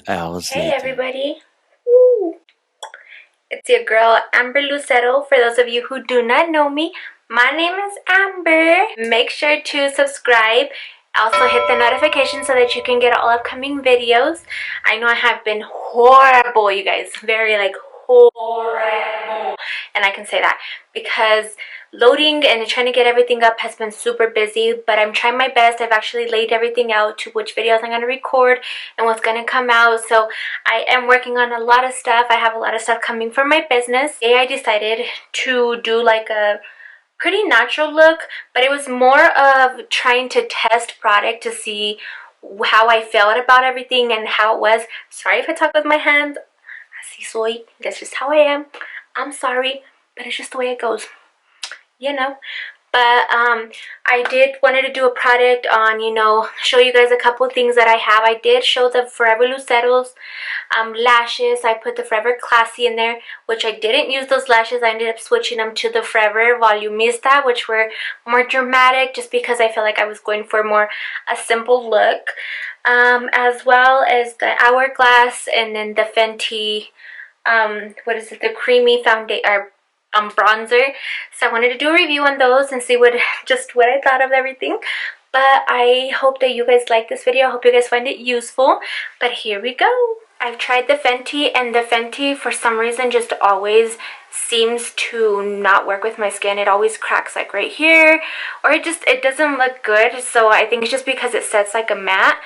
hours Hey later. everybody. Woo. It's your girl Amber Lucero. For those of you who do not know me, my name is Amber. Make sure to subscribe. Also hit the notification so that you can get all upcoming videos. I know I have been horrible, you guys. Very horrible. And I can say that because loading and trying to get everything up has been super busy, but I'm trying my best. I've actually laid everything out to which videos I'm going to record and what's going to come out. So I am working on a lot of stuff. I have a lot of stuff coming for my business. Today I decided to do like a pretty natural look, but it was more of trying to test product to see how I felt about everything and how it was. Sorry if I talk with my hands. Así soy. That's just how I am. I'm sorry, but it's just the way it goes, you know. But I did wanted to do a product on, show you guys a couple of things that I have. I did show the Forever Luceros lashes. I put the Forever Classy in there, which I didn't use those lashes. I ended up switching them to the Forever Volumista, which were more dramatic just because I felt like I was going for more a simple look. As well as the Hourglass and then the Fenty, the creamy foundation, bronzer. So I wanted to do a review on those and see what I thought of everything. But I hope that you guys like this video. I hope you guys find it useful. But here we go. I've tried the Fenty, and the Fenty for some reason just always seems to not work with my skin. It always cracks like right here, or it doesn't look good. So I think it's just because it sets like a matte.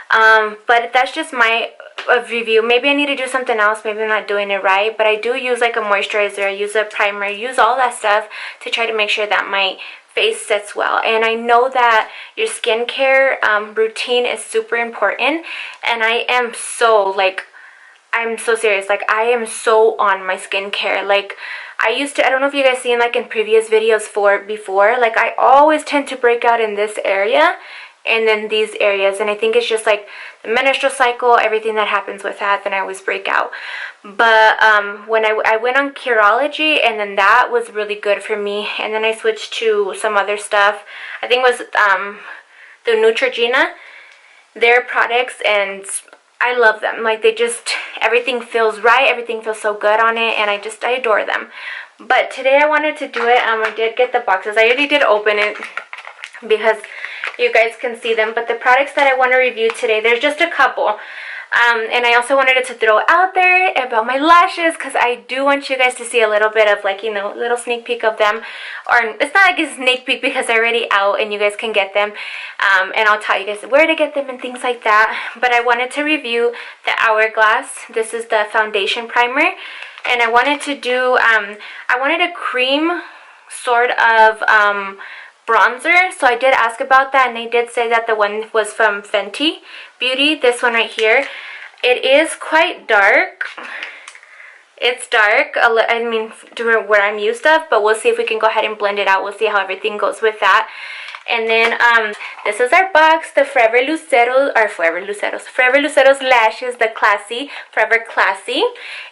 But that's just my review. Maybe I need to do something else. Maybe I'm not doing it right. But I do use like a moisturizer. I use a primer. I use all that stuff to try to make sure that my face sets well. And I know that your skincare routine is super important. And I'm so serious. Like, I am so on my skincare. Like, I don't know if you guys seen like in previous videos before, like I always tend to break out in this area and then these areas, and I think it's just like the menstrual cycle, everything that happens with that, then I always break out. But when I went on Curology, and then that was really good for me, and then I switched to some other stuff. I think it was the Neutrogena, their products, and I love them. Like, everything feels right, everything feels so good on it, and I adore them. But today I wanted to do it. I did get the boxes. I already did open it because you guys can see them. But the products that I want to review today, there's just a couple. And I also wanted to throw out there about my lashes, because I do want you guys to see a little bit of like, a little sneak peek of them. Or it's not like a sneak peek because they're already out and you guys can get them. And I'll tell you guys where to get them and things like that. But I wanted to review the Hourglass. This is the foundation primer. And I wanted to do, I wanted a cream sort of bronzer. So I did ask about that, and they did say that the one was from Fenty Beauty. This one right here, it is quite dark. It's dark, I mean, to where I'm used to, but we'll see if we can go ahead and blend it out. We'll see how everything goes with that. And then this is our box, the Forever Luceros lashes, the Classy, Forever Classy.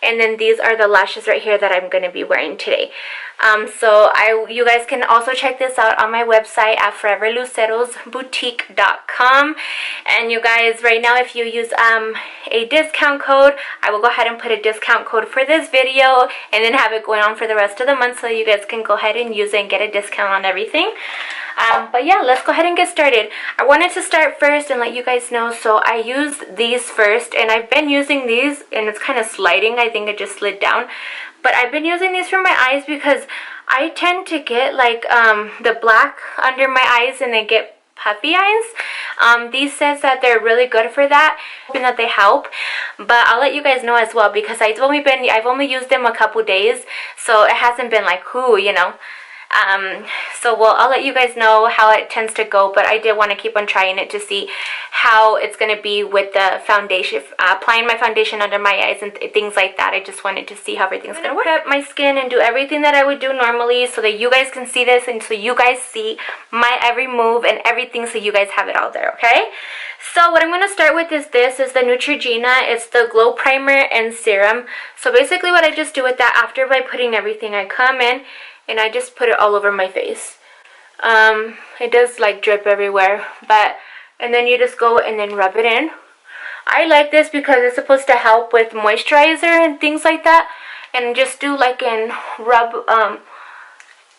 And then these are the lashes right here that I'm going to be wearing today. So you guys can also check this out on my website at foreverlucerosboutique.com. And you guys, right now, if you use a discount code, I will go ahead and put a discount code for this video and then have it going on for the rest of the month, so you guys can go ahead and use it and get a discount on everything. But yeah, let's go ahead and get started. I wanted to start first and let you guys know. So I used these first, and I've been using these, and it's kind of sliding. I think it just slid down. But I've been using these for my eyes because I tend to get like the black under my eyes, and they get puffy eyes. These says that they're really good for that, hoping that they help. But I'll let you guys know as well, because I've only used them a couple days, so it hasn't been like, whoo, I'll let you guys know how it tends to go, but I did want to keep on trying it to see how it's going to be with the foundation, applying my foundation under my eyes and things like that. I just wanted to see how everything's going to work. Prep my skin and do everything that I would do normally, so that you guys can see this, and so you guys see my every move and everything, so you guys have it all there, okay? So what I'm going to start with is the Neutrogena. It's the Glow Primer and Serum. So basically what I just do with that, after by putting everything, I come in and I just put it all over my face. It does like drip everywhere, and then you just go and then rub it in. I like this because it's supposed to help with moisturizer and things like that. And just do like in rub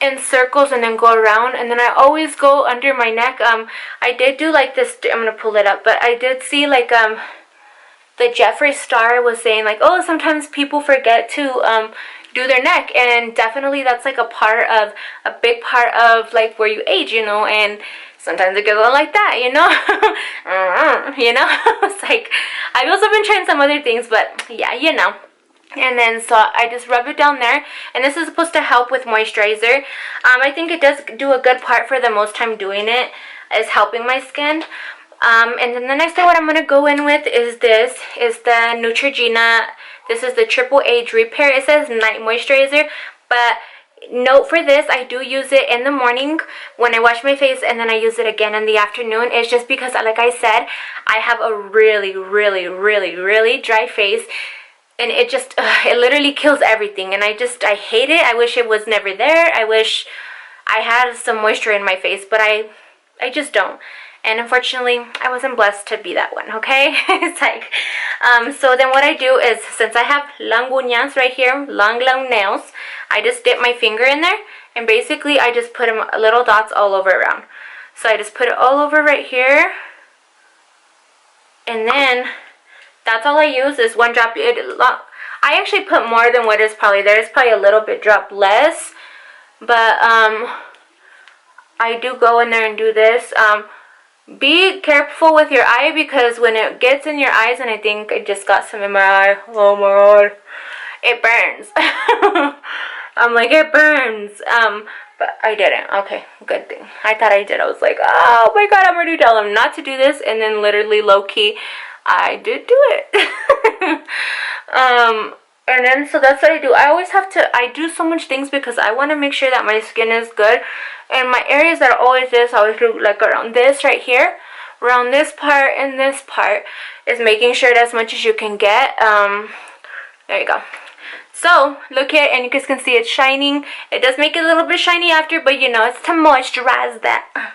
in circles and then go around. And then I always go under my neck. I did do like this. I'm gonna pull it up, but I did see like the Jeffree Star was saying like, oh, sometimes people forget to do their neck, and definitely that's like a big part of like where you age, you know. And sometimes it goes on like that, you know. You know. It's like I've also been trying some other things, but yeah, you know. And then so I just rub it down there, and this is supposed to help with moisturizer. I think it does do a good part for the most time doing it, is helping my skin. And then the next thing what I'm going to go in with is the Neutrogena. This is the Triple Age Repair. It says night moisturizer, but note for this, I do use it in the morning when I wash my face, and then I use it again in the afternoon. It's just because, like I said, I have a really, really, really, really dry face. And it just, it literally kills everything. And I hate it. I wish it was never there. I wish I had some moisture in my face, but I just don't. And unfortunately, I wasn't blessed to be that one, okay? It's like, so then what I do is, since I have long uñas right here, long nails, I just dip my finger in there. And basically, I just put them little dots all over around. So I just put it all over right here. And then that's all I use is one drop. I actually put more than what is probably there. It's probably a little bit drop less. But I do go in there and do this. Be careful with your eye, because when it gets in your eyes, and I think I just got some in my eye. Oh my god. It burns. I'm like, it burns. But I didn't. Okay, good thing. I thought I did. I was like, oh my god, I'm already telling them not to do this. And then literally low-key, I did do it. And then so that's what I do. I do so much things because I want to make sure that my skin is good. And my areas that are always this, I always do like around this right here, around this part and this part, is making sure that as much as you can get. There you go. So look here, and you guys can see it's shining. It does make it a little bit shiny after, but you know, it's to moisturize that.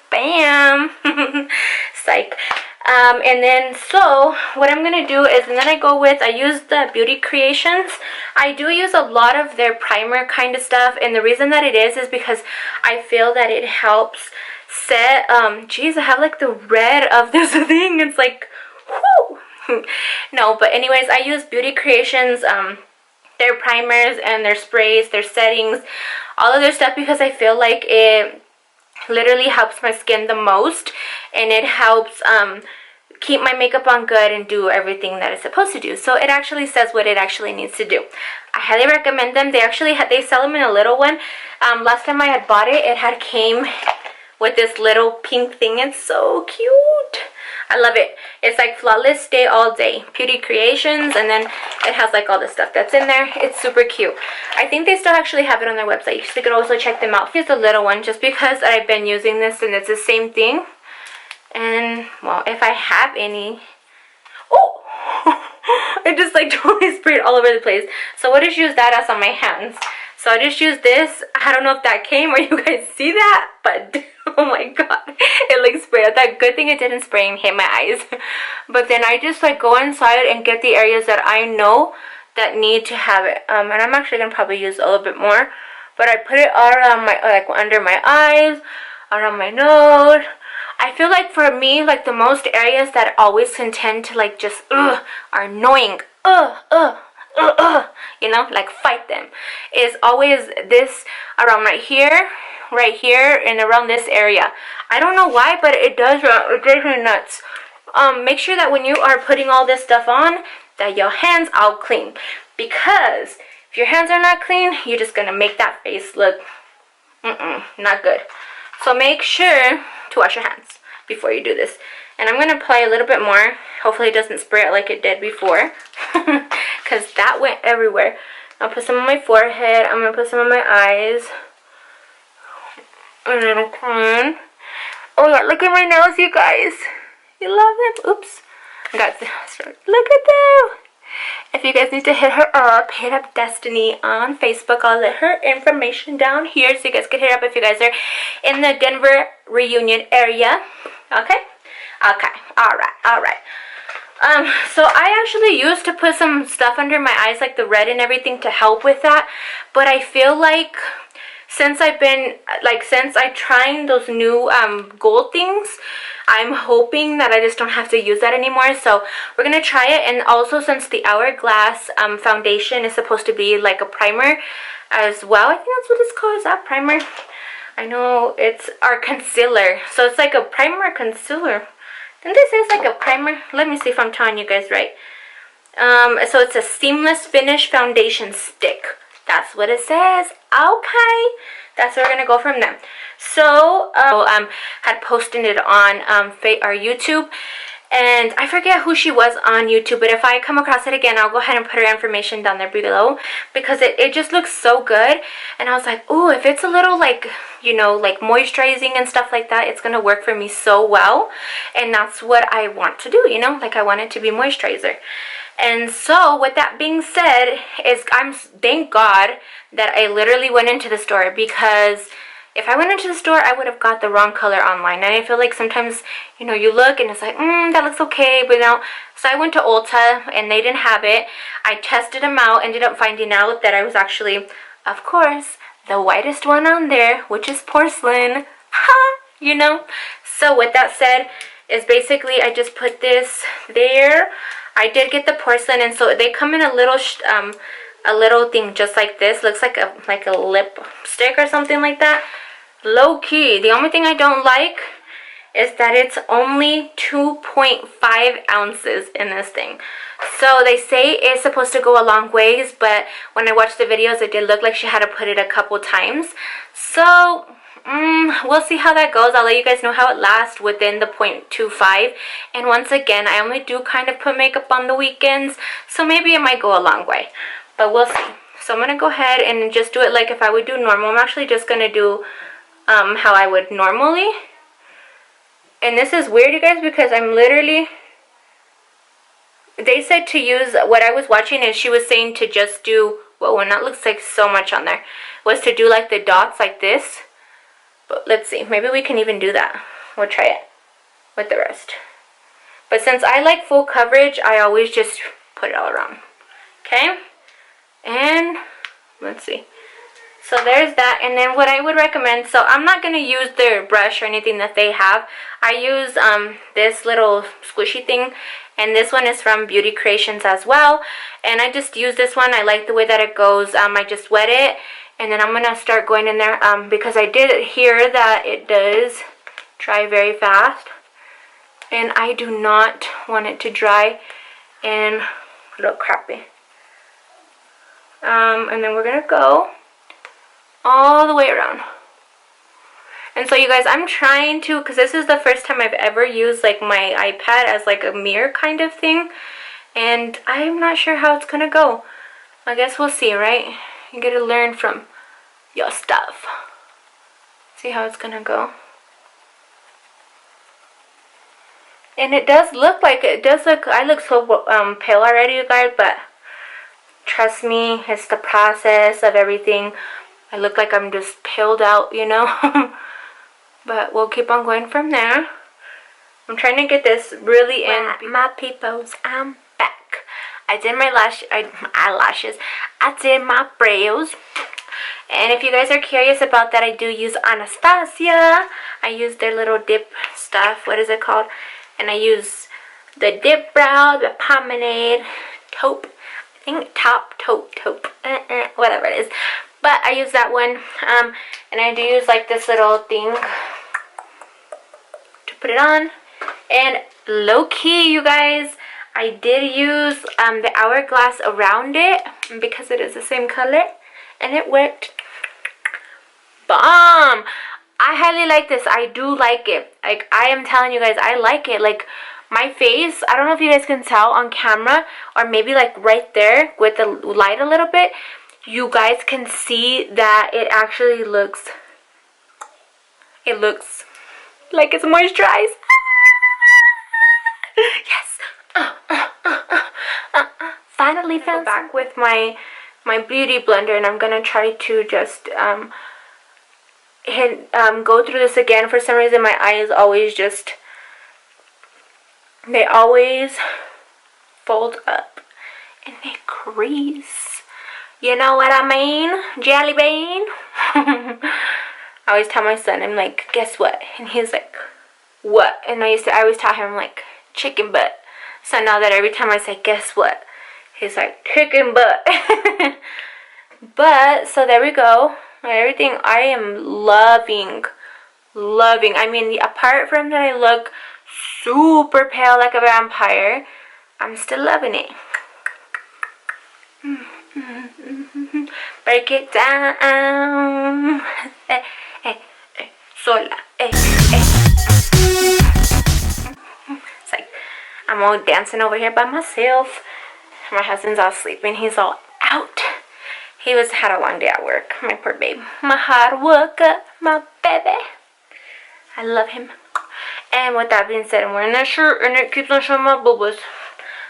Bam. Psych. And then so what I'm gonna do is, and then I use the Beauty Creations. I do use a lot of their primer kind of stuff, and the reason that it is because I feel that it helps set geez, I have like the red of this thing. It's like, whoo. No, but anyways, I use Beauty Creations, their primers and their sprays, their settings, all of their stuff, because I feel like it literally helps my skin the most, and it helps keep my makeup on good and do everything that it's supposed to do. So it actually says what it actually needs to do. I highly recommend them. They actually they sell them in a little one. Last time I had bought it, it came with this little pink thing. It's so cute. I love it. It's like Flawless Stay All Day, Beauty Creations, and then it has like all the stuff that's in there. It's super cute. I think they still actually have it on their website, so you could also check them out. Here's the little one, just because I've been using this and it's the same thing. And well, if I have any, oh, it just like totally sprayed all over the place. So I just use that as on my hands. So I just use this. I don't know if that came or you guys see that, but oh my god, it like sprayed. That good thing it didn't spray and hit my eyes. But then I just like go inside and get the areas that I know that need to have it. And I'm actually gonna probably use a little bit more, but I put it all around my, like under my eyes, around my nose. I feel like for me, like the most areas that always contend to like just are annoying, you know, like fight them, is always this around right here, and around this area. I don't know why, but it drives me nuts. Make sure that when you are putting all this stuff on, that your hands are clean, because if your hands are not clean, you're just gonna make that face look not good. So make sure to wash your hands before you do this. And I'm gonna apply a little bit more. Hopefully it doesn't spray it like it did before, because that went everywhere. I'll put some on my forehead. I'm gonna put some on my eyes. A little clean. Oh yeah, look at my nails, you guys. You love them? Oops. I got this. Look at them. If you guys need to hit her up, hit up Destiny on Facebook. I'll let her information down here so you guys can hit her up if you guys are in the Denver Reunion area. Okay? Okay, alright. So I actually used to put some stuff under my eyes, like the red and everything, to help with that. But I feel like since I trying those new gold things, I'm hoping that I just don't have to use that anymore. So we're gonna try it. And also, since the Hourglass foundation is supposed to be like a primer as well, I think that's what it's called. Is that primer? I know it's our concealer. So it's like a primer concealer. Didn't they say it's like a primer? Let me see if I'm telling you guys right. So it's a seamless finish foundation stick. That's what it says. Okay, that's where we're gonna go from there. So had posted it on our YouTube, and I forget who she was on YouTube, but if I come across it again, I'll go ahead and put her information down there below, because it just looks so good. And I was like, oh, if it's a little like, you know, like moisturizing and stuff like that, it's gonna work for me so well. And that's what I want to do, you know, like I want it to be moisturizer. And so with that being said, thank God that I literally went into the store, because if I went into the store, I would have got the wrong color online. And I feel like sometimes, you know, you look and it's like, that looks okay, but no. So I went to Ulta and they didn't have it. I tested them out, ended up finding out that I was actually, of course, the whitest one on there, which is porcelain. You know. So with that said, is basically I just put this there. I did get the porcelain, and so they come in a little thing just like this. Looks like a lipstick or something like that. Low key, the only thing I don't like is that it's only 2.5 ounces in this thing. So they say it's supposed to go a long ways, but when I watched the videos, it did look like she had to put it a couple times. So we'll see how that goes. I'll let you guys know how it lasts within the 0.25. And once again, I only do kind of put makeup on the weekends, so maybe it might go a long way, but we'll see. So I'm gonna go ahead and just do it like if I would do normal. I'm actually just gonna do how I would normally. And this is weird, you guys, because I'm literally, they said to use, what I was watching is she was saying to just do, whoa, and that looks like so much on there, was to do like the dots like this. But let's see, maybe we can even do that. We'll try it with the rest. But since I like full coverage, I always just put it all around. Okay? And let's see. So there's that. And then what I would recommend, so I'm not going to use their brush or anything that they have. I use this little squishy thing. And this one is from Beauty Creations as well. And I just use this one. I like the way that it goes. I just wet it. And then I'm going to start going in there because I did hear that it does dry very fast. And I do not want it to dry and look crappy. And then we're going to go all the way around. And so you guys, I'm trying to, because this is the first time I've ever used like my iPad as like a mirror kind of thing. And I'm not sure how it's going to go. I guess we'll see, right? You get to learn from your stuff. See how it's going to go. And it does look, I look so pale already, you guys, but trust me, it's the process of everything. I look like I'm just peeled out, you know. But we'll keep on going from there. I'm trying to get this really in. My peoples, I'm back. I did my eyelashes. I did my brows. And if you guys are curious about that, I do use Anastasia. I use their little dip stuff. What is it called? And I use the dip brow, the pomade, taupe. I think taupe, whatever it is. But I use that one. And I do use like this little thing to put it on. And low key, you guys, I did use the Hourglass around it because it is the same color. And it worked bomb. I highly like this. I do like it. Like, I am telling you guys, I like it. Like, my face, I don't know if you guys can tell on camera, or maybe like right there with the light a little bit, you guys can see that it actually looks, like it's moisturized. Yes. Finally found back with my beauty blender, and I'm gonna try to just go through this again. For some reason my eye is always just they always fold up and they crease. You know what I mean? Jelly bean. I always tell my son, I'm like, guess what? And he's like, what? And I always tell him, like, chicken butt. So now that every time I say, guess what? He's like, chicken butt. But, so there we go. Everything I am loving. I mean, apart from that I look super pale like a vampire, I'm still loving it. Break it down. Sola. It's like I'm all dancing over here by myself. My husband's all sleeping. He's all out. He had a long day at work. My poor babe. My hard worker. My baby. I love him. And with that being said, I'm wearing that shirt and it keeps on showing my boobies.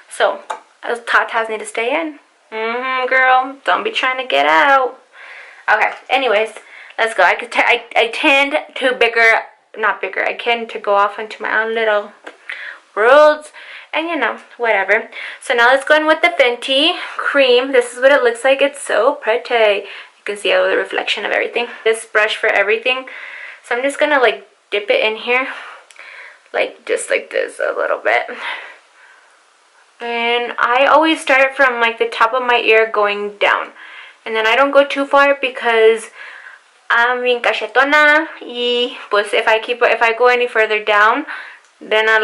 So, those tatas need to stay in. Girl. Don't be trying to get out. Okay, anyways, let's go. I tend to I tend to go off into my own little worlds. And you know, whatever. So now let's go in with the Fenty cream. This is what it looks like. It's so pretty. You can see all the reflection of everything. This brush for everything. So I'm just gonna like dip it in here. Like just like this a little bit. And I always start from like the top of my ear going down. And then I don't go too far because I'm bien cachetona. Y pues if I go any further down, then I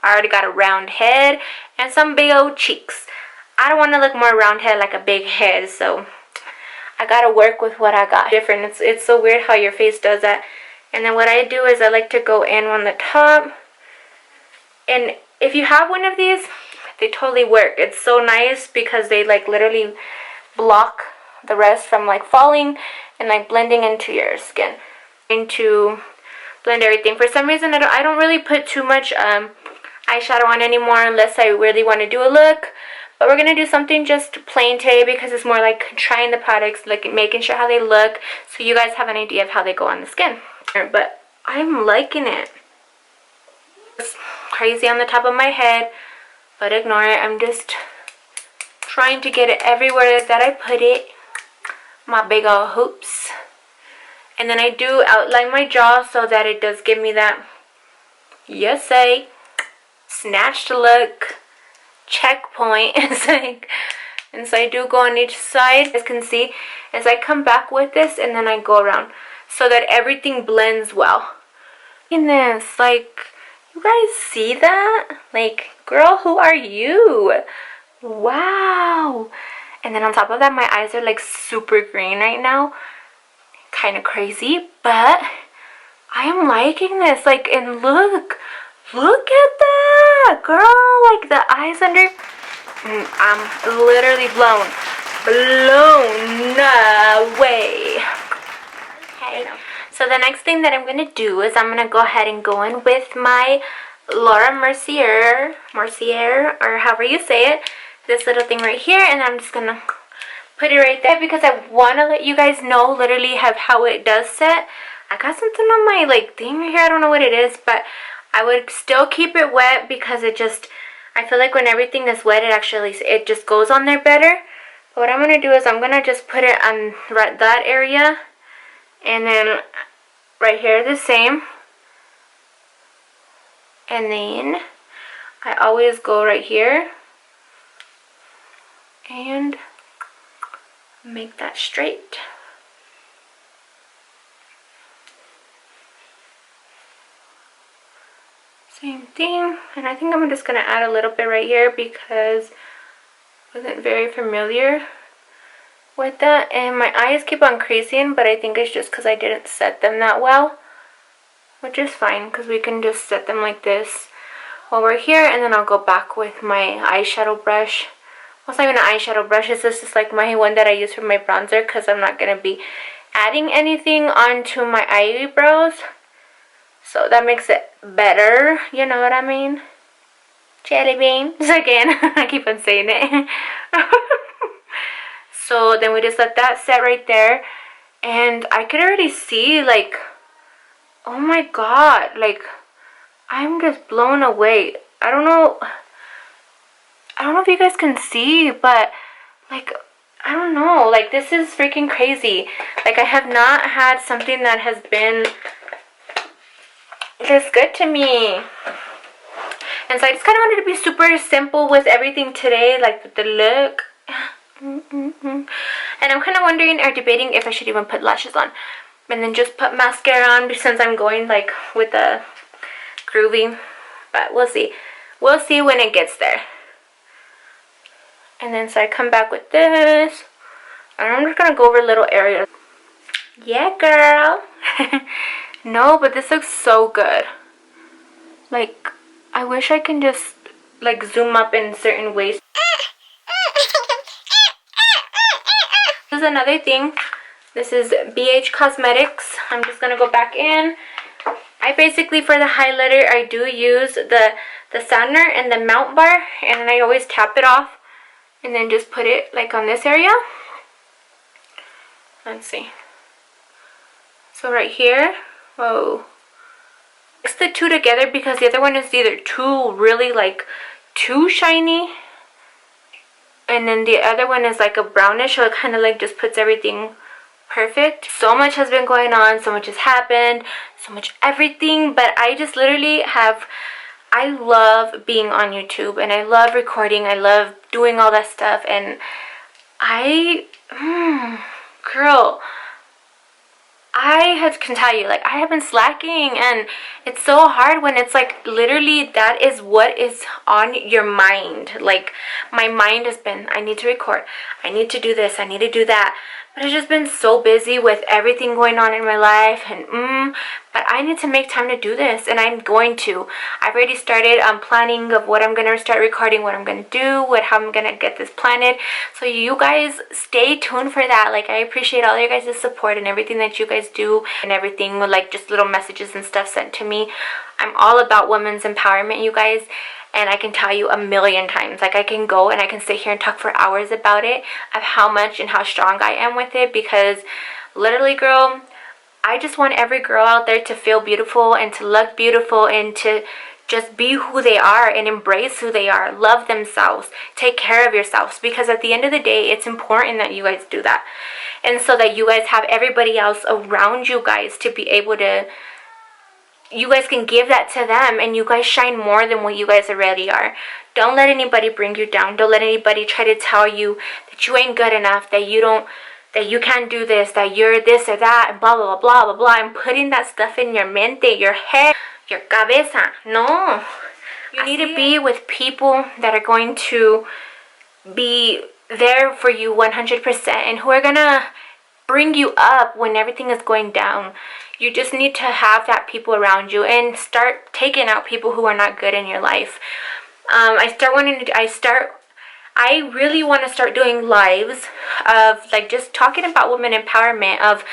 already got a round head and some big old cheeks. I don't want to look more round head like a big head, so I gotta work with what I got. Different. It's so weird how your face does that. And then what I do is I like to go in on the top. And if you have one of these, they totally work. It's so nice because they like literally block the rest from like falling and like blending into your skin. To blend everything. For some reason I don't really put too much eyeshadow on anymore unless I really want to do a look. But we're gonna do something just plain today because it's more like trying the products, like making sure how they look, so you guys have an idea of how they go on the skin. But I'm liking it. It's crazy on the top of my head, but ignore it. I'm just trying to get it everywhere that I put it. My big old hoops. And then I do outline my jaw so that it does give me that snatched look checkpoint. It's like, and so I do go on each side. As you can see, as I come back with this and then I go around so that everything blends well. In this, like, you guys see that? Like, girl, who are you? Wow. And then on top of that, my eyes are like super green right now. Kind of crazy, but I am liking this. Like, and look at that, girl. Like the eyes under. I'm literally blown away. Okay. So the next thing that I'm gonna do is I'm gonna go ahead and go in with my Laura Mercier, or however you say it. This little thing right here, and I'm just gonna put it right there because I want to let you guys know literally how it does set. I got something on my like thing here. I don't know what it is, but I would still keep it wet because I feel like when everything is wet, it just goes on there better. But what I'm going to do is I'm going to just put it on that area. And then right here the same. And then I always go right here. And make that straight. Same thing. And I think I'm just going to add a little bit right here because I wasn't very familiar with that. And my eyes keep on creasing, but I think it's just because I didn't set them that well. Which is fine because we can just set them like this while we're here. And then I'll go back with my eyeshadow brush. Well, it's not even an eyeshadow brush, it's just like my one that I use for my bronzer because I'm not going to be adding anything onto my eyebrows. So that makes it better, you know what I mean? Jelly beans again. I keep on saying it. So then we just let that set right there. And I could already see like, oh my god, like I'm just blown away. I don't know if you guys can see, but like, I don't know, like, this is freaking crazy. Like, I have not had something that has been this good to me. And so I just kind of wanted to be super simple with everything today, like with the look. And I'm kind of wondering or debating if I should even put lashes on and then just put mascara on, since I'm going like with the groovy. But we'll see. We'll see when it gets there. And then so I come back with this. And I'm just gonna go over little areas. Yeah, girl. No, but this looks so good. Like, I wish I can just like zoom up in certain ways. This is another thing. This is BH Cosmetics. I'm just gonna go back in. I basically, for the highlighter, I do use the sandner and the mount bar, and then I always tap it off and then just put it like on this area. Let's see. So right here, whoa. Mix the two together because the other one is either too shiny, and then the other one is like a brownish, so it kind of like just puts everything perfect. So much has been going on, so much has happened, so much everything, but I just literally I love being on YouTube, and I love recording, I love doing all that stuff, and girl, I can tell you, like, I have been slacking, and it's so hard when it's like literally that is what is on your mind. Like, my mind has been, I need to record, I need to do this, I need to do that, but I've just been so busy with everything going on in my life, and but I need to make time to do this, and I'm going to. I've already started planning of what I'm gonna start recording, what I'm gonna do, how I'm gonna get this planted. So you guys stay tuned for that. Like, I appreciate all your guys' support and everything that you guys do, and everything with like just little messages and stuff sent to me. I'm all about women's empowerment, you guys. And I can tell you a million times, like, I can go and I can sit here and talk for hours about it, of how much and how strong I am with it, because literally, girl, I just want every girl out there to feel beautiful and to look beautiful and to just be who they are and embrace who they are, love themselves, take care of yourselves, because at the end of the day, it's important that you guys do that. And so that you guys have everybody else around you guys to be able to, you guys can give that to them, and you guys shine more than what you guys already are. Don't let anybody bring you down. Don't let anybody try to tell you that you ain't good enough, that you can't do this, that you're this or that, and blah, blah, blah, blah, blah. I'm putting that stuff in your mente, your head, your cabeza. No. You need to be with people that are going to be there for you 100%, and who are going to bring you up when everything is going down. You just need to have that people around you, and start taking out people who are not good in your life. I really want to start doing lives of like just talking about women empowerment, of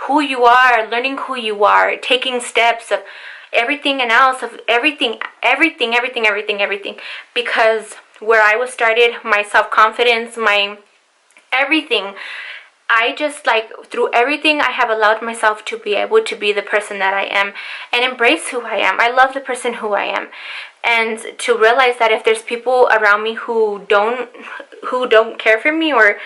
who you are, learning who you are, taking steps of everything and else, of everything. Because where I was started, my self-confidence, my everything, I just, like, through everything, I have allowed myself to be able to be the person that I am and embrace who I am. I love the person who I am. And to realize that if there's people around me who don't care for me or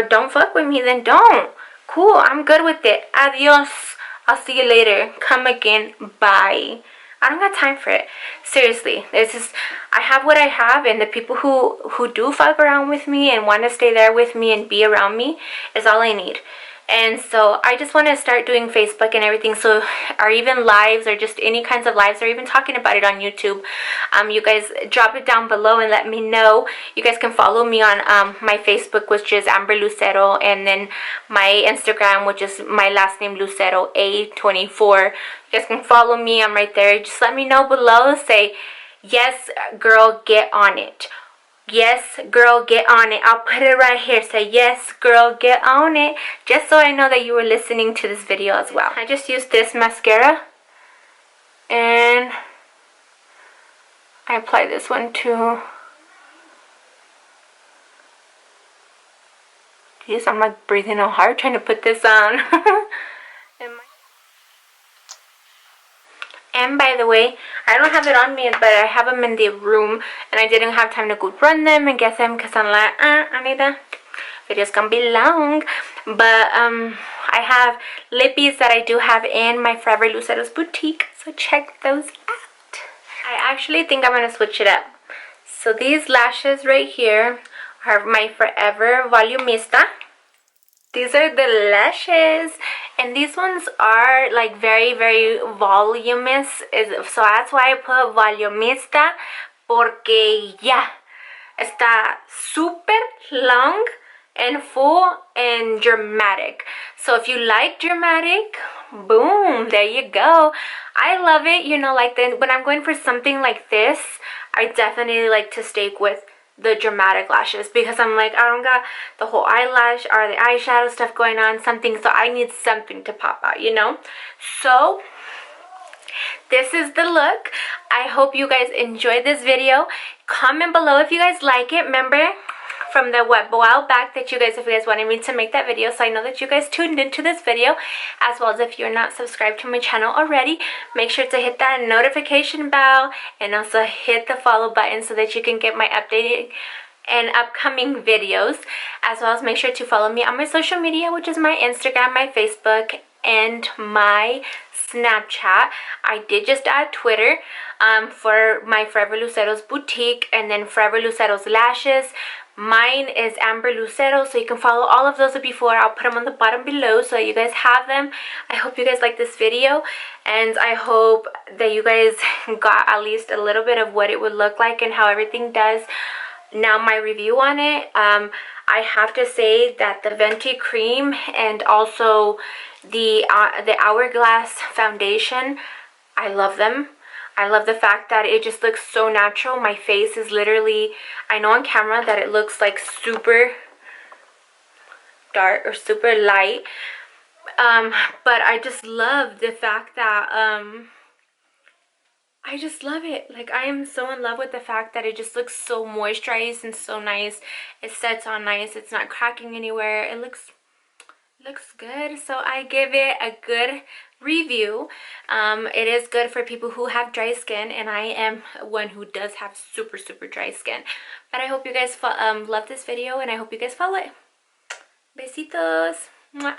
don't fuck with me, then don't. Cool, I'm good with it. Adios. I'll see you later. Come again. Bye. I don't got time for it. Seriously, I have what I have, and the people who do fuck around with me and want to stay there with me and be around me is all I need. And so I just want to start doing Facebook and everything, so, or even lives, or just any kinds of lives, or even talking about it on YouTube. You guys drop it down below and let me know. You guys can follow me on my Facebook, which is Amber Lucero, and then my Instagram, which is my last name, Lucero A24. You guys can follow me. I'm right there. Just let me know below. Say, yes, girl, get on it. Yes, girl, get on it. I'll put it right here. Say, yes, girl, get on it. Just so I know that you were listening to this video as well. I just used this mascara, and I apply this one too. Jeez, I'm like breathing out hard trying to put this on. And by the way, way. I don't have it on me, but I have them in the room, and I didn't have time to go run them and get them because I'm like, Anita, video's gonna be long. But I have lippies that I do have in my Forever Luceros boutique, so check those out. I actually think I'm gonna switch it up. So these lashes right here are my Forever Volumista. These are the lashes, and these ones are like very, very voluminous. So that's why I put Volumista, porque ya está super long and full and dramatic. So if you like dramatic, boom, there you go. I love it, you know, like when I'm going for something like this, I definitely like to stick with the dramatic lashes because I'm like, I don't got the whole eyelash or the eyeshadow stuff going on, something, so I need something to pop out, you know. So this is the look. I hope you guys enjoyed this video. Comment below if you guys like it. Remember from the while back that you guys, if you guys wanted me to make that video, so I know that you guys tuned into this video, as well as if you're not subscribed to my channel already, make sure to hit that notification bell and also hit the follow button so that you can get my updated and upcoming videos, as well as make sure to follow me on my social media, which is my Instagram, my Facebook, and my Snapchat. I did just add Twitter for my Forever Luceros boutique, and then Forever Luceros lashes. Mine is Amber Lucero, so you can follow all of those before. I'll put them on the bottom below so you guys have them. I hope you guys like this video, and I hope that you guys got at least a little bit of what it would look like and how everything does. Now my review on it, I have to say that the Fenty cream and also the Hourglass foundation, I love them. I love the fact that it just looks so natural. My face is literally, I know on camera that it looks like super dark or super light, but I just love the fact that I just love it. Like, I am so in love with the fact that it just looks so moisturized and so nice. It sets on nice. It's not cracking anywhere. It looks good. So I give it a good review. It is good for people who have dry skin, and I am one who does have super, super dry skin. But I hope you guys love this video, and I hope you guys follow it. Besitos. Mwah.